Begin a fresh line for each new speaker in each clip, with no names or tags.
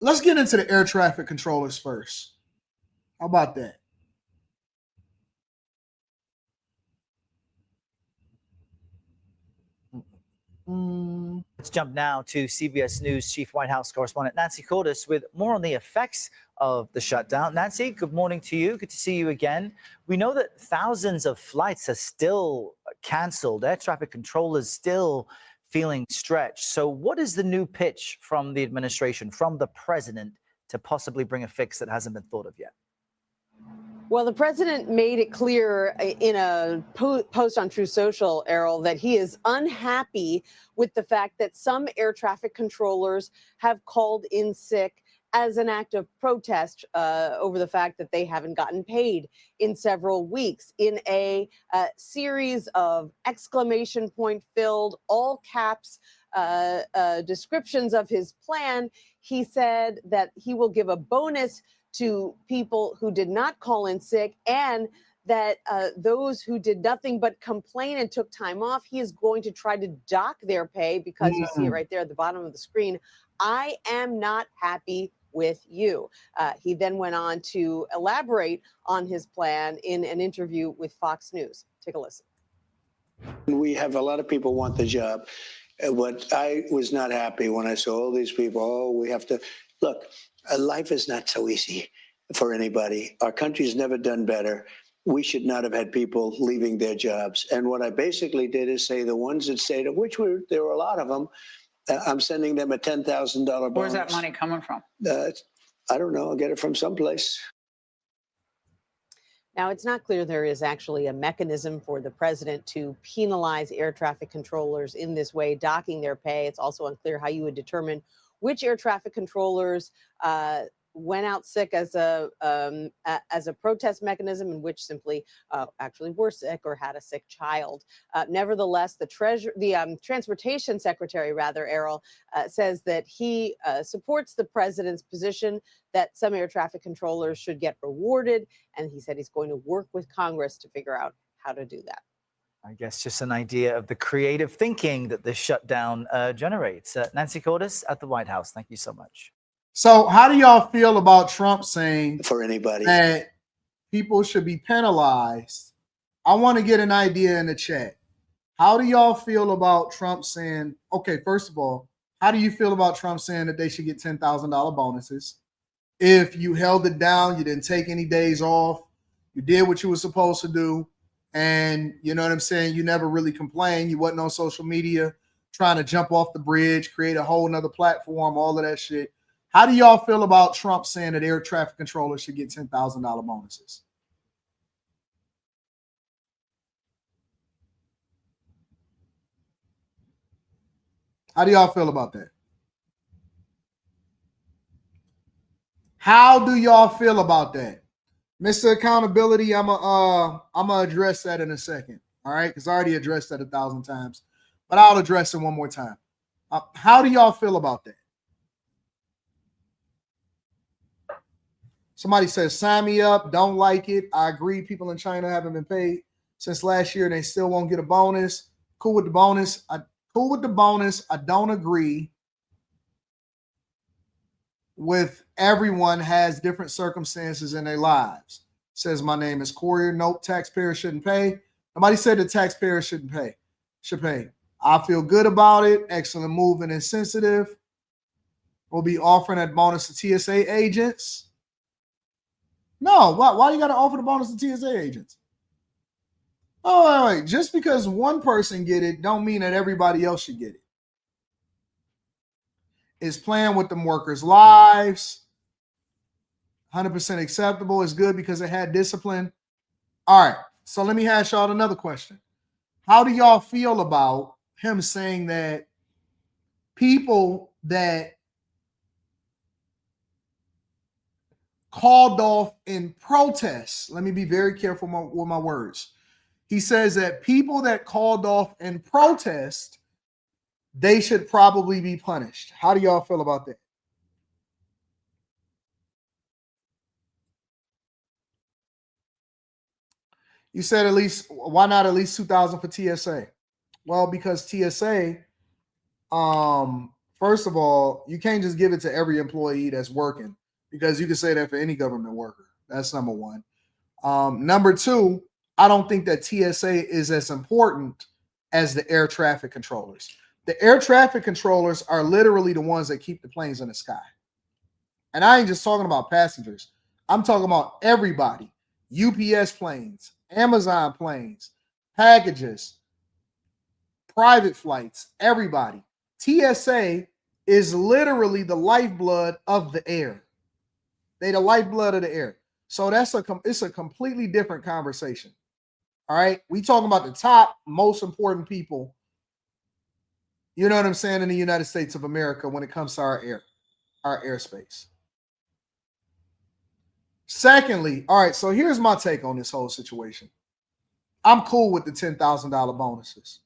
let's get into the air traffic controllers first. How about that?
Let's jump now to CBS News Chief White House correspondent Nancy Cordes with more on the effects of the shutdown. Nancy, good morning to you. Good to see you again. We know that thousands of flights are still canceled. Air traffic controllers still feeling stretched. So what is the new pitch from the administration, from the president, to possibly bring a fix that hasn't been thought of yet?
Well, the president made it clear in a post on True Social, Errol, that he is unhappy with the fact that some air traffic controllers have called in sick as an act of protest over the fact that they haven't gotten paid in several weeks. In a series of exclamation point filled, all caps descriptions of his plan, he said that he will give a bonus to people who did not call in sick, and that those who did nothing but complain and took time off, he is going to try to dock their pay, because you see it right there at the bottom of the screen. I am not happy with you. He then went on to elaborate on his plan in an interview with Fox News. Take a listen.
We have a lot of people want the job. What I was not happy when I saw all these people, oh, we have to, look, life is not so easy for anybody. Our country's never done better. We should not have had people leaving their jobs. And what I basically did is say the ones that stayed, of which there were a lot of them, I'm sending them a $10,000 bonus.
Where's that money coming from?
I don't know. I'll get it from someplace.
Now, it's not clear there is actually a mechanism for the president to penalize air traffic controllers in this way, docking their pay. It's also unclear how you would determine which air traffic controllers went out sick as a protest mechanism, and which simply actually were sick or had a sick child. Nevertheless, the transportation secretary, Errol, says that he supports the president's position that some air traffic controllers should get rewarded, and he said he's going to work with Congress to figure out how to do that.
I guess just an idea of the creative thinking that this shutdown generates. Nancy Cordes at the White House, thank you so much.
So how do y'all feel about Trump saying
for anybody
that people should be penalized? I want to get an idea in the chat. How do y'all feel about Trump saying, okay, first of all, how do you feel about Trump saying that they should get $10,000 bonuses? If you held it down, you didn't take any days off, you did what you were supposed to do, and you know what I'm saying, you never really complained, you wasn't on social media trying to jump off the bridge, create a whole nother platform, all of that shit. How do y'all feel about Trump saying that air traffic controllers should get $10,000 bonuses? How do y'all feel about that? How do y'all feel about that? Mr. Accountability, I'm gonna address that in a second. All right, because I already addressed that 1,000 times, but I'll address it one more time. How do y'all feel about that? Somebody says, sign me up. Don't like it. I agree. People in China haven't been paid since last year, and they still won't get a bonus. Cool with the bonus. Cool with the bonus. I don't agree with everyone has different circumstances in their lives. Says my name is Courier. Nope, taxpayers shouldn't pay. Nobody said the taxpayers shouldn't pay. Should pay. I feel good about it. Excellent move and insensitive. We'll be offering that bonus to TSA agents. No, why you got to offer the bonus to TSA agents? Oh, wait. Just because one person get it don't mean that everybody else should get it. It's playing with them workers' lives. 100% acceptable. It's good because it had discipline. All right, so let me ask y'all another question. How do y'all feel about him saying that people that called off in protests, let me be very careful with my words. He says that people that called off in protest, they should probably be punished. How do y'all feel about that? You said at least, why not at least 2,000 for TSA? Well, because TSA, first of all, you can't just give it to every employee that's working, because you can say that for any government worker. That's number one. Number two, I don't think that TSA is as important as the air traffic controllers. The air traffic controllers are literally the ones that keep the planes in the sky. And I ain't just talking about passengers. I'm talking about everybody. UPS planes, Amazon planes, packages, private flights, everybody. TSA is literally the lifeblood of the air. They the lifeblood of the air. So it's a completely different conversation. All right. We talking about the top most important people, you know what I'm saying, in the United States of America when it comes to our airspace. Secondly, all right, so here's my take on this whole situation. I'm cool with the $10,000 bonuses.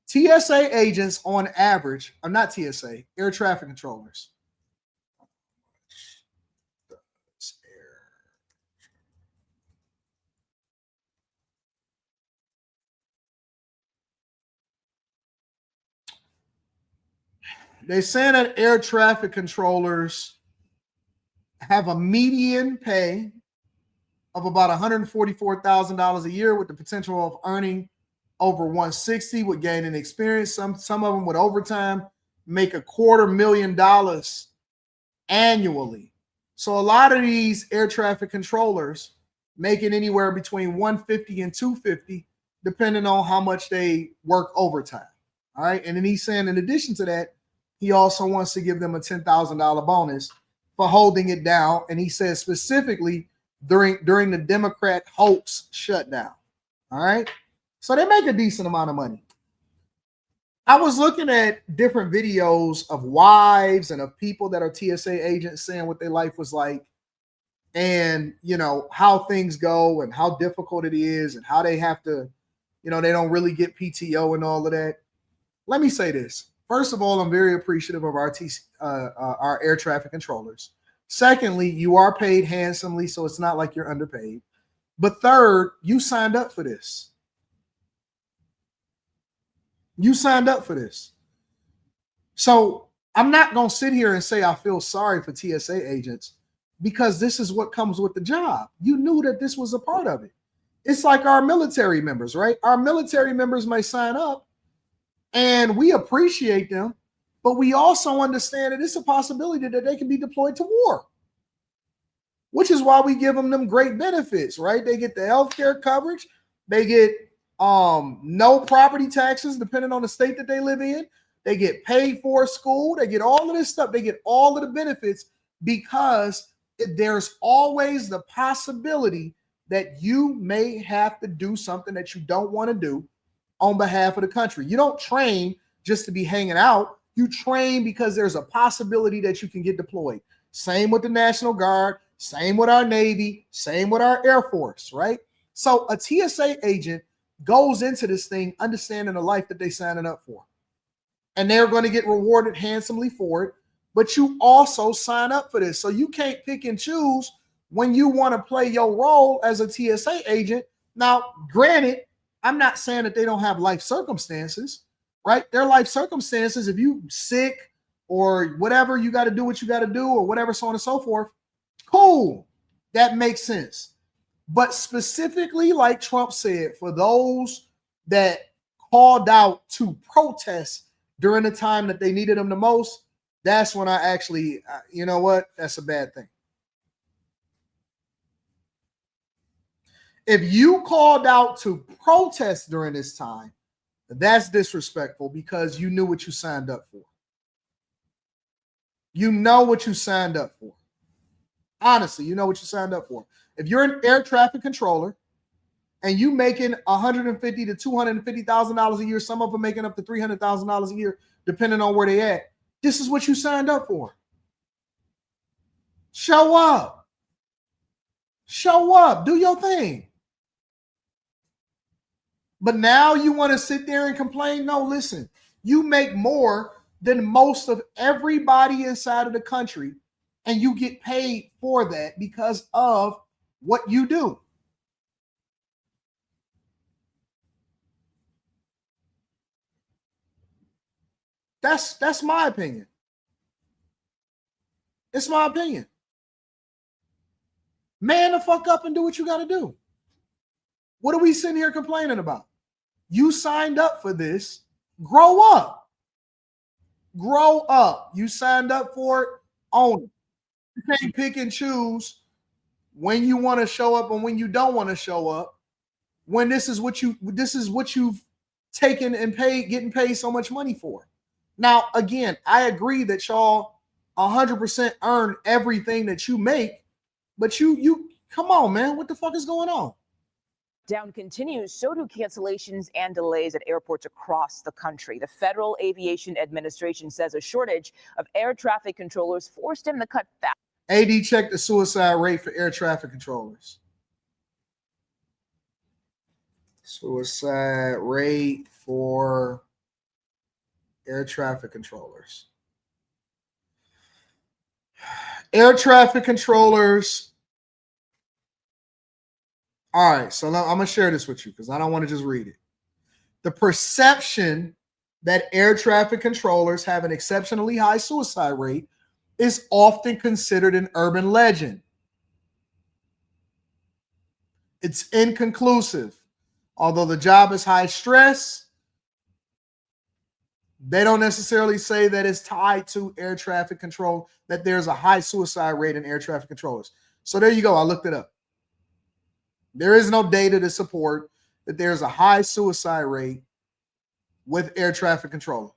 TSA agents on average, or not TSA, air traffic controllers. They're saying that air traffic controllers have a median pay of about $144,000 a year, with the potential of earning over 160 with gaining experience. Some of them with overtime make $250,000 annually. So a lot of these air traffic controllers making anywhere between 150 and 250, depending on how much they work overtime. All right. And then he's saying, in addition to that, he also wants to give them a $10,000 bonus for holding it down. And he says specifically during the Democrat hoax shutdown. All right. So they make a decent amount of money. I was looking at different videos of wives and of people that are TSA agents saying what their life was like, and, you know, how things go and how difficult it is and how they have to, you know, they don't really get PTO and all of that. Let me say this. First of all, I'm very appreciative of our air traffic controllers. Secondly, you are paid handsomely, so it's not like you're underpaid. But third, you signed up for this. You signed up for this. So I'm not going to sit here and say I feel sorry for TSA agents, because this is what comes with the job. You knew that this was a part of it. It's like our military members, right? Our military members may sign up and we appreciate them, but we also understand that it's a possibility that they can be deployed to war, which is why we give them great benefits, right? They get the healthcare coverage. They get no property taxes, depending on the state that they live in. They get paid for school. They get all of this stuff. They get all of the benefits, because there's always the possibility that you may have to do something that you don't want to do on behalf of the country. You don't train just to be hanging out. You train because there's a possibility that you can get deployed. Same with the National Guard, same with our Navy, same with our Air Force, right? So a TSA agent goes into this thing understanding the life that they're signing up for. And they're going to get rewarded handsomely for it. But you also sign up for this. So you can't pick and choose when you want to play your role as a TSA agent. Now, granted, I'm not saying that they don't have life circumstances, right? Their life circumstances, if you sick or whatever, you got to do what you got to do, or whatever, so on and so forth. Cool. That makes sense. But specifically, like Trump said, for those that called out to protest during the time that they needed them the most, that's when I actually, you know what? That's a bad thing. If you called out to protest during this time, that's disrespectful, because you knew what you signed up for. You know what you signed up for. Honestly, you know what you signed up for. If you're an air traffic controller and you making $150,000 to $250,000 a year, some of them making up to $300,000 a year, depending on where they at, this is what you signed up for. Show up. Show up. Do your thing. But now you want to sit there and complain? No, listen. You make more than most of everybody inside of the country, and you get paid for that because of what you do. That's my opinion. It's my opinion. Man the fuck up and do what you got to do. What are we sitting here complaining about? You signed up for this. Grow up. Grow up. You signed up for it. Own it. You can't pick and choose when you want to show up and when you don't want to show up. When this is what you've taken and paid, getting paid so much money for. Now, again, I agree that y'all 100% earn everything that you make, but you come on, man. What the fuck is going on?
Down continues, so do cancellations and delays at airports across the country. The Federal Aviation Administration says a shortage of air traffic controllers forced him to cut back.
AD checked the suicide rate for air traffic controllers. Suicide rate for air traffic controllers. Air traffic controllers. All right, so I'm going to share this with you because I don't want to just read it. The perception that air traffic controllers have an exceptionally high suicide rate is often considered an urban legend. It's inconclusive. Although the job is high stress, they don't necessarily say that it's tied to air traffic control, that there's a high suicide rate in air traffic controllers. So there you go. I looked it up. There is no data to support that there's a high suicide rate with air traffic controller.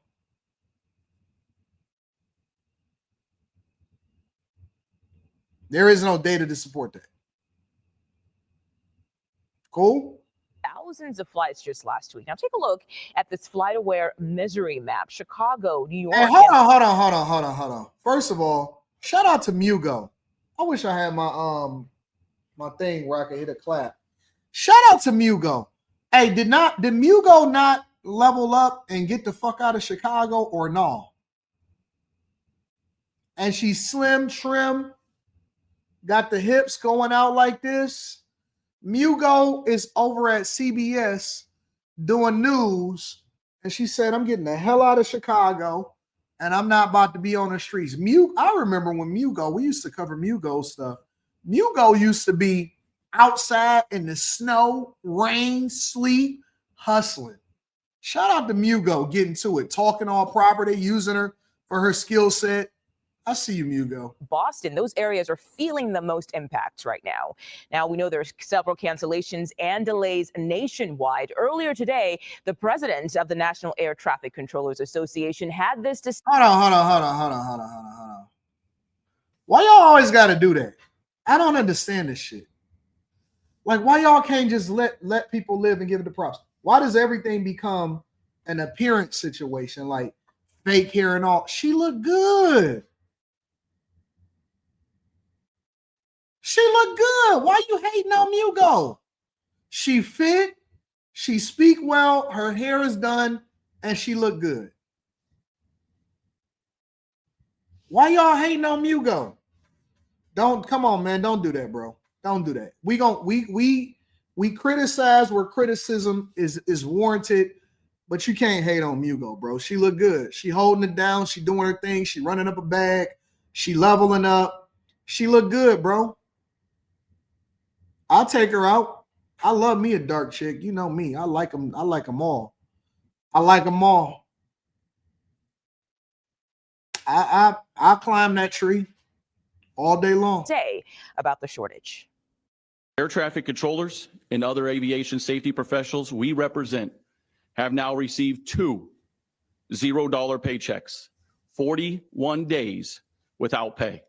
There is no data to support that. Cool?
Thousands of flights just last week. Now take a look at this FlightAware misery map. Chicago, New York.
Hey, hold on. First of all, shout out to Mugo. I wish I had my thing where I could hit a clap. Shout out to Mugo. Hey, did Mugo not level up and get the fuck out of Chicago or no? And she's slim, trim, got the hips going out like this. Mugo is over at CBS doing news, and she said, I'm getting the hell out of Chicago, and I'm not about to be on the streets. I remember when we used to cover Mugo stuff. Mugo used to be outside in the snow, rain, sleet, hustling. Shout out to Mugo getting to it, talking all property, using her for her skill set. I see you, Mugo.
Boston, those areas are feeling the most impacts right now. Now, we know there's several cancellations and delays nationwide. Earlier today, the president of the National Air Traffic Controllers Association had this to say.
Hold on. Why y'all always got to do that? I don't understand this shit. Like, why y'all can't just let people live and give it the props? Why does everything become an appearance situation, like fake hair and all? She looked good. She looked good. Why you hating on Mugo? She fit, she speak well, her hair is done, and she looked good. Why y'all hating on Mugo? Come on, man. Don't do that, bro. Don't do that. We criticize where criticism is warranted, but you can't hate on Mugo, bro. She looked good. She holding it down. She doing her thing. She running up a bag. She leveling up. She looked good, bro. I'll take her out. I love me a dark chick. You know me. I like them. I like them all. I like them all. I climb that tree all day long.
Say about the shortage.
Air traffic controllers and other aviation safety professionals we represent have now received two $0 paychecks, 41 days without pay.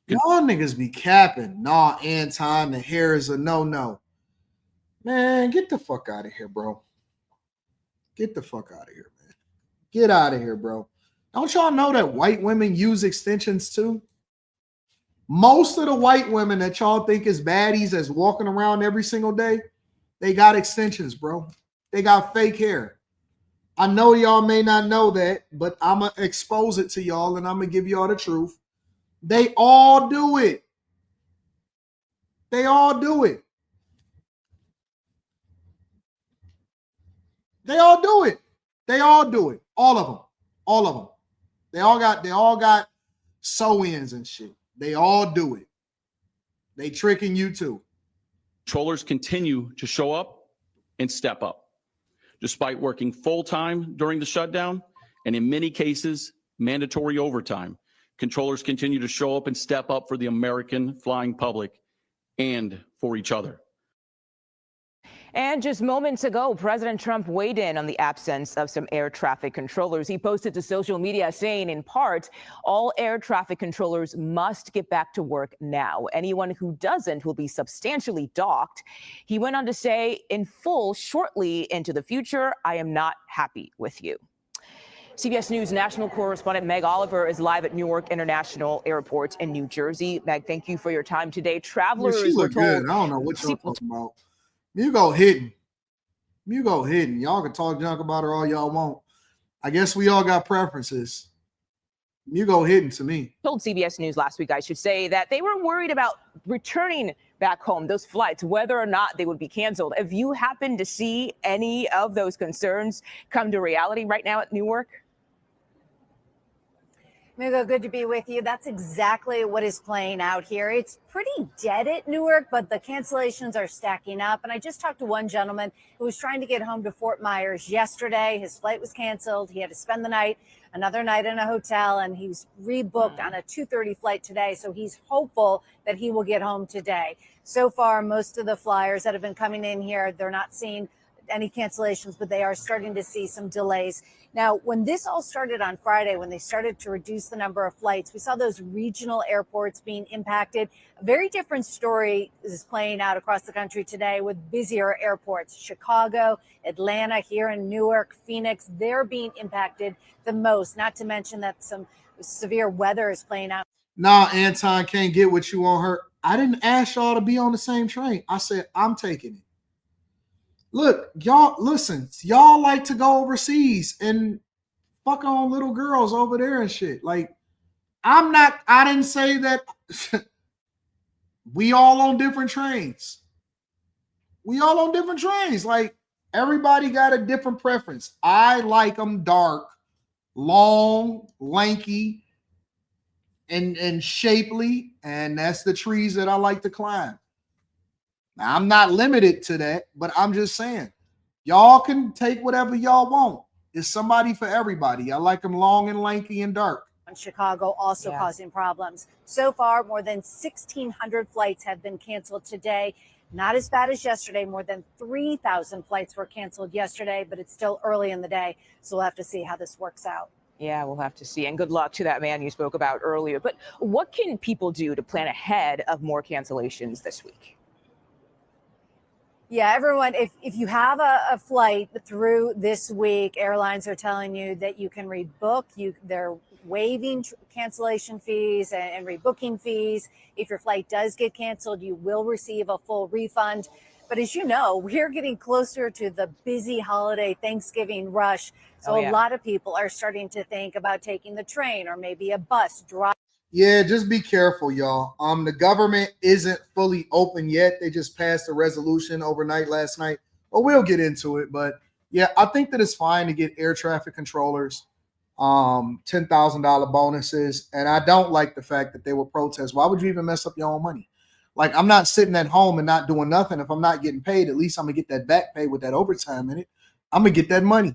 Y'all niggas be capping. Nah, Anton, the hair is a no-no. Man, get the fuck out of here, bro. Get the fuck out of here, man. Get out of here, bro. Don't y'all know that white women use extensions too? Most of the white women that y'all think is baddies that's walking around every single day, they got extensions, bro. They got fake hair. I know y'all may not know that, but I'm going to expose it to y'all and I'm going to give y'all the truth. They all do it. They all do it. They all do it. They all do it. All of them. All of them. They all got sew-ins and shit. They all do it. They tricking you too.
Controllers continue to show up and step up. Despite working full-time during the shutdown, and in many cases, mandatory overtime, controllers continue to show up and step up for the American flying public and for each other.
And just moments ago, President Trump weighed in on the absence of some air traffic controllers. He posted to social media saying, in part, all air traffic controllers must get back to work now. Anyone who doesn't will be substantially docked. He went on to say, in full, shortly into the future, I am not happy with you. CBS News national correspondent Meg Oliver is live at Newark International Airport in New Jersey. Meg, thank you for your time today. Travelers
she
were
look
told.
good. I don't know what y'all talking about. You go hitting. Y'all can talk junk about her all y'all want. I guess we all got preferences. You go hitting to me.
Told CBS News last week, I should say, that they were worried about returning back home, those flights, whether or not they would be canceled. Have you happened to see any of those concerns come to reality right now at Newark?
Mugo, good to be with you. That's exactly what is playing out here. It's pretty dead at Newark, but the cancellations are stacking up. And I just talked to one gentleman who was trying to get home to Fort Myers yesterday. His flight was canceled. He had to spend the night, another night in a hotel, and he's rebooked on a 2:30 flight today. So he's hopeful that he will get home today. So far, most of the flyers that have been coming in here, they're not seeing any cancellations, but they are starting to see some delays. Now, when this all started on Friday, when they started to reduce the number of flights, we saw those regional airports being impacted. A very different story is playing out across the country today with busier airports. Chicago, Atlanta, here in Newark, Phoenix, they're being impacted the most, not to mention that some severe weather is playing out.
Nah, Anton can't get what you want her. I didn't ask y'all to be on the same train. I said, I'm taking it. Look, y'all, listen, y'all like to go overseas and fuck on little girls over there and shit. Like, I didn't say that. We all on different trains. Like, everybody got a different preference. I like them dark, long, lanky, and shapely, and that's the trees that I like to climb. Now, I'm not limited to that, but I'm just saying, y'all can take whatever y'all want. It's somebody for everybody. I like them long and lanky and dark.
Chicago also causing problems. So far, more than 1,600 flights have been canceled today. Not as bad as yesterday. More than 3,000 flights were canceled yesterday, but it's still early in the day. So we'll have to see how this works out.
Yeah, we'll have to see. And good luck to that man you spoke about earlier. But what can people do to plan ahead of more cancellations this week?
Yeah, everyone, if you have a flight through this week, airlines are telling you that you can rebook. They're waiving cancellation fees and rebooking fees. If your flight does get canceled, you will receive a full refund. But as you know, we're getting closer to the busy holiday Thanksgiving rush. So a lot of people are starting to think about taking the train or maybe a bus drive.
Yeah, just be careful, y'all. The government isn't fully open yet. They just passed a resolution overnight last night. Well, we'll get into it. But yeah, I think that it's fine to get air traffic controllers $10,000 bonuses. And I don't like the fact that they will protest. Why would you even mess up your own money? Like, I'm not sitting at home and not doing nothing. If I'm not getting paid, at least I'm going to get that back pay with that overtime in it. I'm going to get that money.